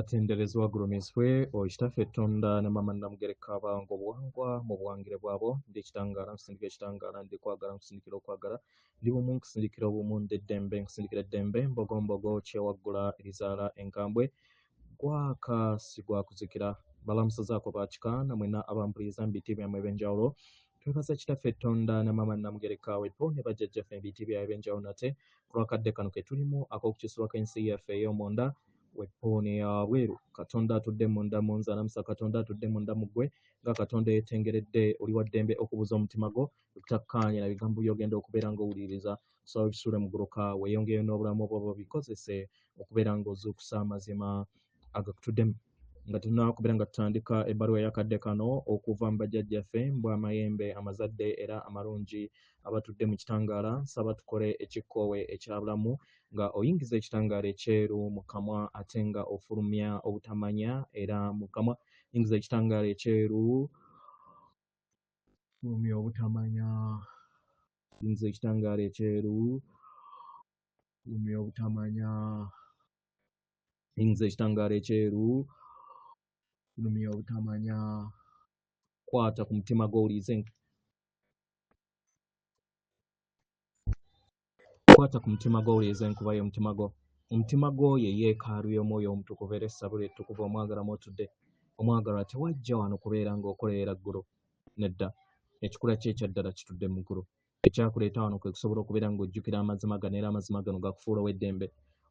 Atenderezwa gulumiswe okitaffe Tonda ne mama Namugereka abange obuwangwa mu buwangire bwabo ndi ekitangaala nkusindika ekitangaala ndi kwagala nkusindikira okwagala ndi bumu nkusindikira obumu ndi eddembe nkusindikira eddembe mbogombogo kyewaggula erizaala enkambwe gwaka si gwakuzikira balamusazaako bakika namwena abampuliriza mu biti byammwe eb'enjawulo twebaza kitaffe Tonda ne mama Namugereka wepo ne bajjajjaffe mu biti byabwe eb'enjawulo nate ku lwakadde kano ke tulimu ak'okukisulwako ensi yaffe ey'omunda wepoone ya bweru Katonda atudde munda mu nze Katonda atudde munda mu ggwe nga Katonda yeetengeredde oli wa ddembe okubuza omutima gwo okutakkaanya na bigambo by'ogenda okubeera ng'owuliriza so bisuule mu gguluka weeyongeyo n'obulamu obwo bikozese okubeera ng'ozuukusa amazima agakutuddemu nga tunakubeera nga tutandika ebbaluwa y'akadde kano okuva mu bajjajjaffe mbw amayembe amazadde era amalungi abatudde mu kitangaala nsaba tukole ekikkoowe ekyabulamu nga oyingiza ekitangaala ekyeru mu kamwa ate nga ofulumya obutamanya era mu kamwa yingiza ekitangaala ekyeru fulumya obutamanya yingiza ekitangaala ekyeru fulumya obutamanya yingiza ekitangaala ekyeru fulumya obutamanya kwata ku mutima gw'owulize kwata ku mutima gw'owulize enkuba y'omutima gwo ye yeekaalu y'omwoyo omutukuvu era essabo ly'ettukuvu omwagala mw'otudde omwagalwa tewajja wano kubeera ng'okolerera ggulu nedda ekikula kye ekyaddala kitudde mu ggulu ekyakuleeta wano kwe kusobola okubeera ng'ojjukira amazima gano era amazima gano gakufuula ow'eddembe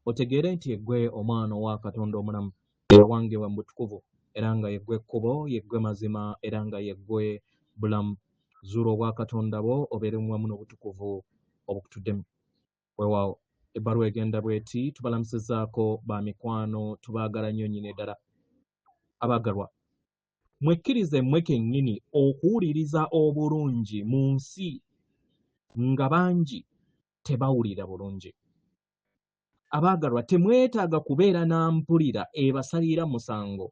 otegeere nti yeggwe omwana owa Katonda omulamu eyawangibwa mu butukuvu era nga yeggwe ekkubo yeggwe mazima era nga yeggwe bulamu zuula obwa Katonda bwo obeere wamu n'obutukuvu obukutuddemu weewaawo ebbaluwa egenda bw'eti tubalamusizaako ba mikwano tubaagala nnyo nnyini ddala abaagalwa mwekkirize mmwe kennyini okuwuliriza obulungi mu nsi nga bangi tebawulira bulungi abaagalwa temwetaaga kubeera na mpulira ebasalira musango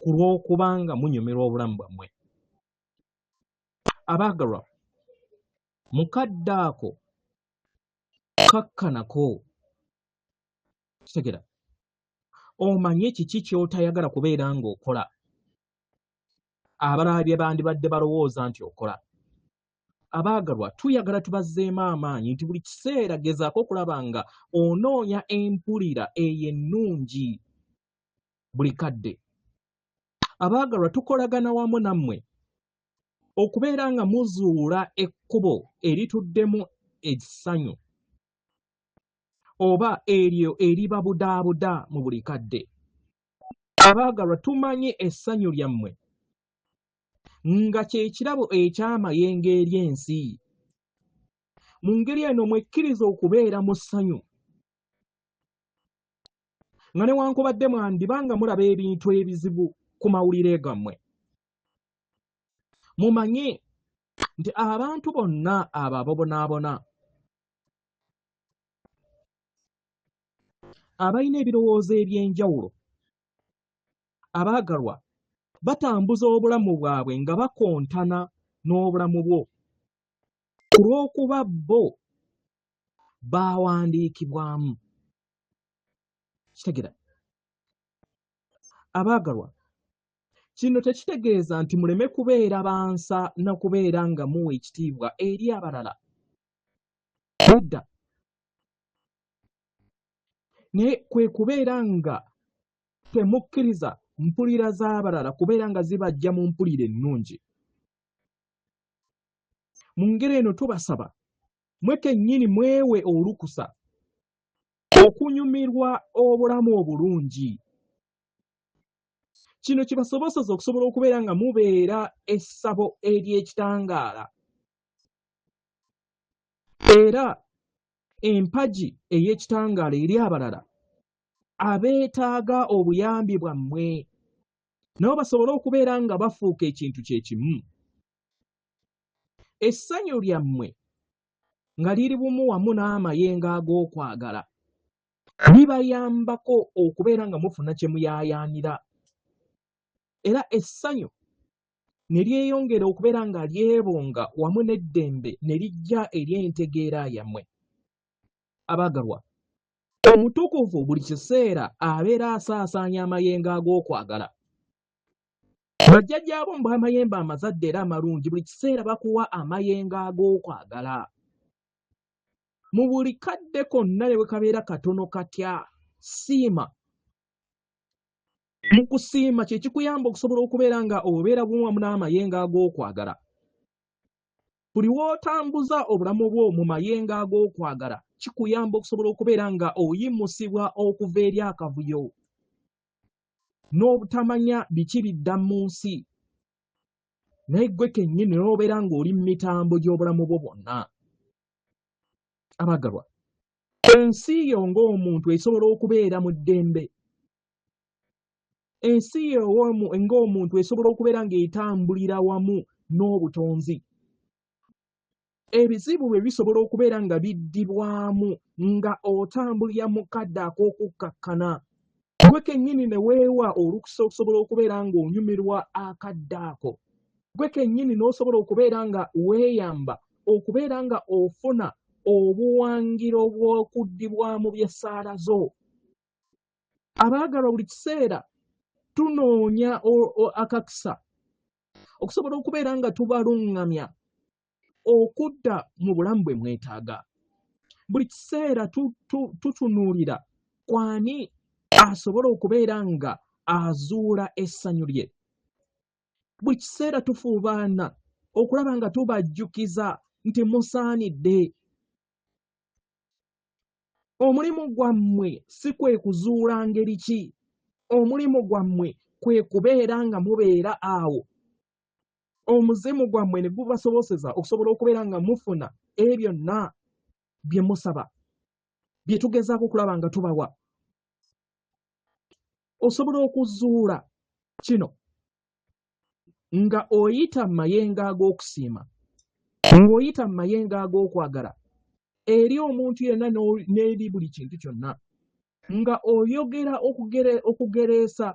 ku lw'okubanga munyumirwa obulamu bwammwe abaagalwa mukadde ako kakkanako kitegera omanye kiki ky'otayagala kubeera ng'okola abalala bye bandibadde balowooza nti okola abaagalwa tuyagala tubazzeemu amaanyi nti buli kiseera gezaako okulaba nga onoonya empulira eyo ennungi buli kadde abaagalwa tukolagana wamu nammwe okubeera nga muzuula ekkubo erituddemu essanyu oba eryo eribabudaabuda mu buli kadde abaagalwa tumanye essanyu lyammwe nga kye kirabo eky'amayengo eri ensi mu ngeri eno mwekkiriza okubeera mu ssanyu nga newankubadde mwandiba nga mulaba ebintu ebizibu ku mawulire gammwe mumanye nti abantu bonna abo abobonaabona abalina ebirowoozo eby'enjawulo abaagalwa batambuza obulamu bwabwe nga bakontana n'obulamu bwo ku lw'okuba bo baawandiikibwamu kitegera abaagalwa kino tekitegeeza nti muleme kubeera bansa na kubeera nga muwa ekitiibwa eri abalala edda naye kwe kubeera nga temukkiriza mpulira z'abalala kubeera nga zibajja mu mpulira ennungi mu ngeri eno tubasaba mwe kennyini mwewe olukusa okunyumirwa obulamu obulungi kino kibasobozesa okusobola okubeera nga mubeera essabo ery'ekitangaala era empagi ey'ekitangaala eri abalala abeetaaga obuyambi bwammwe nabo basobole okubeera nga bafuuka ekintu kye kimu essanyu lyammwe nga liri bumu wamu n'amayengo ag'okwagala libayambako okubeera nga mufuna kye muyaayaanira era essanyu ne lyeyongera okubeera nga lyebonga wamu n'eddembe ne lijja ery'entegeera yammwe abaagalwa Omutukuvu buli kiseera abeera asaasaanya amayengo ag'okwagala. Bajjajjaabo mu b'amayembe amazadde era amalungi buli kiseera bakuwa amayengo ag'okwagala. Mu buli kadde konna ne bwe kabeera katono katya, siima. Mu kusiima kye kikuyamba okusobola okubeera nga obeera bumu wamu n'amayengo ag'okwagala. Buli w'otambuza obulamu bwo mu mayengo ag'okwagala kikuyamba okusobola okubeera nga oyimusibwa okuva eri akavuyo n'obutamanya biki bidda mu nsi, naye ggwe kennyini n'obeera ng'oli mu mitambo gy'obulamu bwo bwonna. Abaagalwa, ensi yo ng'omuntu esobola okubeera mu ddembe. Ensi yo ng'omuntu esobola okubeera ng'etambulira wamu n'obutonzi. Ebizibu bwe bisobola okubeera nga biddibwamu nga otambulira mu kadde ak'okukkakkana. Gwe kennyini ne weewa olukusa okusobola okubeera ng'onyumirwa akadde ako. Gwe kennyini n'osobola okubeera nga weeyamba okubeera nga ofuna obuwangiro bw'okuddibwamu by'essaala zo. Abaagalwa, buli kiseera tunoonya akakisa okusobola okubeera nga tubaluŋŋamya okudda mu bulamu bwe mwetaaga. Buli kiseera tutunuulira kwani asobola okubeera nga azuula essanyu lye. Buli kiseera tufuubaana okulaba nga tubajjukiza nti musaanidde. Omulimu gwammwe si kwe kuzuula ngeri ki. Omulimu gwammwe kwe kubeera nga mubeera awo. Omuzimu gwammwe ne gubasoboseza okusobola okubeera nga mufuna ebyo byonna bye musaba, bye tugezaako okulaba nga tubawa. Osobola okuzuula kino nga oyita mu mayengo ag'okusiima, ng'oyita mu mayengo ag'okwagala eri omuntu yenna n'eri buli kintu kyonna, nga oyogera okugereesa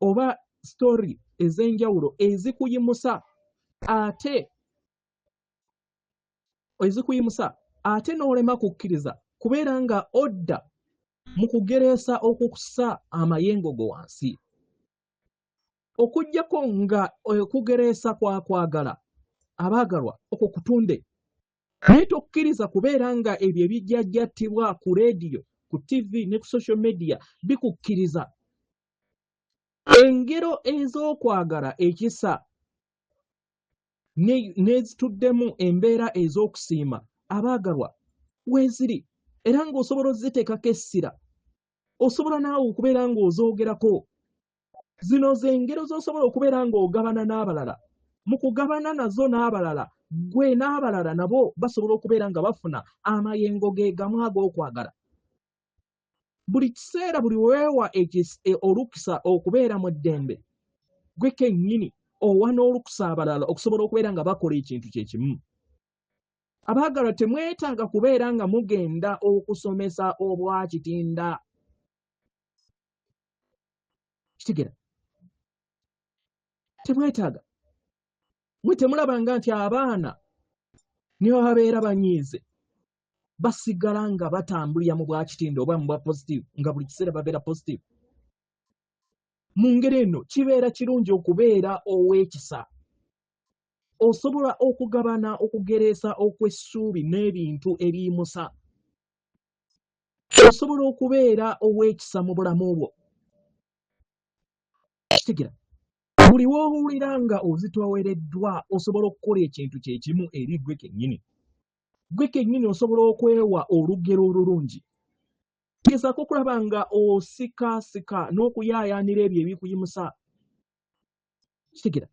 oba sitori ez'enjawulo ezikuyimusa ate n'olema kukkiriza kubeera nga odda mu kugereesa okukussa amayengo go wansi. Okuggyako nga okugereesa kwakwagala, abaagalwa, okwo kutunde. Naye tokkiriza kubeera nga ebyo ebijjajjattibwa ku leediyo, ku TV ne ku social media bikukkiriza. Engero ez'okwagala ekisa n'ezituddemu embeera ez'okusiima, abaagalwa, weeziri era ng'osobola oziteekako essira. Osobola naawe okubeera ng'ozoogerako. Zino z'engero z'osobola okubeera ng'ogabana n'abalala. Mu kugabana nazo n'abalala, gwe n'abalala nabo basobola okubeera nga bafuna amayengo ge gamu ag'okwagala. Buli kiseera buli weewa olukisa okubeera mu ddembe, gwe kennyini owa n'olukusa abalala okusobola okubeera nga bakola ekintu kye kimu. Abaagalwa, temwetaaga kubeera nga mugenda okusomesa obwakitinda. Kitegera? Temwetaaga. Mwe temulabanga nti abaana nibo babeera banyiize, basigala nga batambulira mu bwakitinda oba mu bwa positive, nga buli kiseera babeera positive. Mu ngeri eno kibeera kirungi okubeera ow'ekisa. Osobola okugabana okugereesa okw'essuubi n'ebintu ebiyimusa. Osobola okubeera ow'ekisa mu bulamu bwo. Kitegera? Buli w'owulira nga ozitoowereddwa osobola okukola ekintu kye kimu eri ggwe kennyini. Ggwe kennyini osobola okwewa olugero olulungi. Gezaako okulaba nga osikaasika n'okuyaayaanira ebyo ebikuyimusa. Kitegera?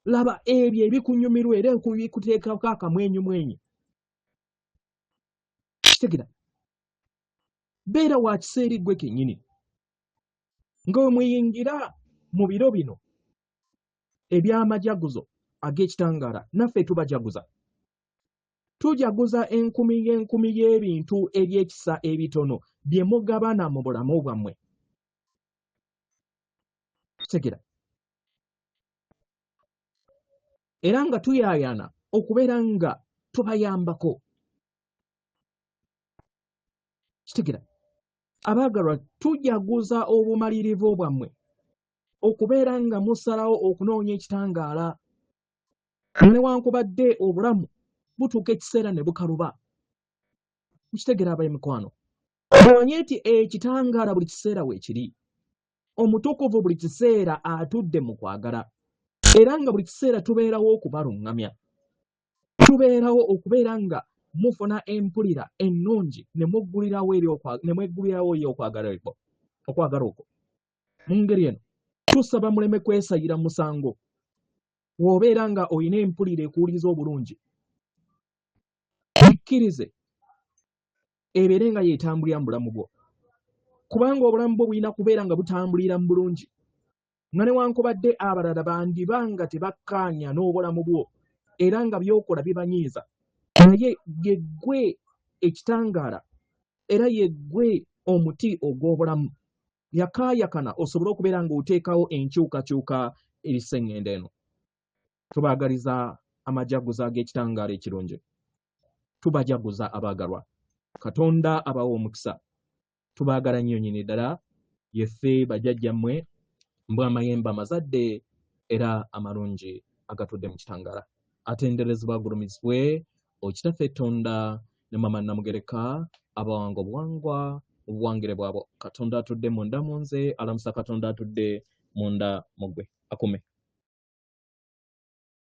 Laba ebyo ebikunyumirwa era ebikuteekako akamwenyumwenyu. Kitegera? Beera wa kisa eri ggwe kennyini. Nga bwe muyingira mu biro bino eby'amajaguzo ag'ekitangaala, naffe tubajaguza. Tujaguza enkumi y'ebintu eby'ekisa ebitono bye mugabana mu bulamu bwammwe. Kitegera? Era nga tuyaayaana okubeera nga tubayambako. Kitegera? abaagalwa tujaguza obumalirivu bwammwe okubeera nga musalawo okunoonya ekitangaala newankubadde obulamu butuuka ekiseera ne bukaluba. Mukitegera ab'emikwano, mumanye nti ekitangaala buli kiseera weekiri. Omutukuvu buli kiseera atudde mu kwagala, era nga buli kiseera tubeerawo okubaluŋŋamya, tubeerawo okubeera nga mufuna empulira ennungi ne mweggulirawo eri okwagala okwo. Mu ngeri eno tusaba muleme kwesayira musango. Bw'obeera nga olina empulira ekuwuliza obulungi, ikkirize ebeere nga yeetambulira mu bulamu bwo, kubanga obulamu bwo bulina kubeera nga butambulira mu bulungi, nga newankubadde abalala bandiba nga tebakkaanya n'obulamu bwo era nga by'okola bibanyiiza, naye yeggwe ekitangaala era yeggwe omuti ogw'obulamu. Yakaayakana osobole okubeera ng'oteekawo enkyukakyuka eri sseŋŋendo eno. Tubaagaliza amajaguza ag'ekitangaala ekirungi. Tubajaguza abaagalwa. Katonda abawa omukisa. Tubaagala nnyo nnyini ddala, yeffe bajjajjammwe mbwa amayembe amazadde era amalungi agatudde mu kitangaala. Atenderezebwa agulumizibwe Okitaffe Tonda ne Mama Namugereka abawanga obuwangwa obuwangire bwabo. Katonda atudde munda mu nze, alamusa Katonda atudde munda mu ggwe. Akume.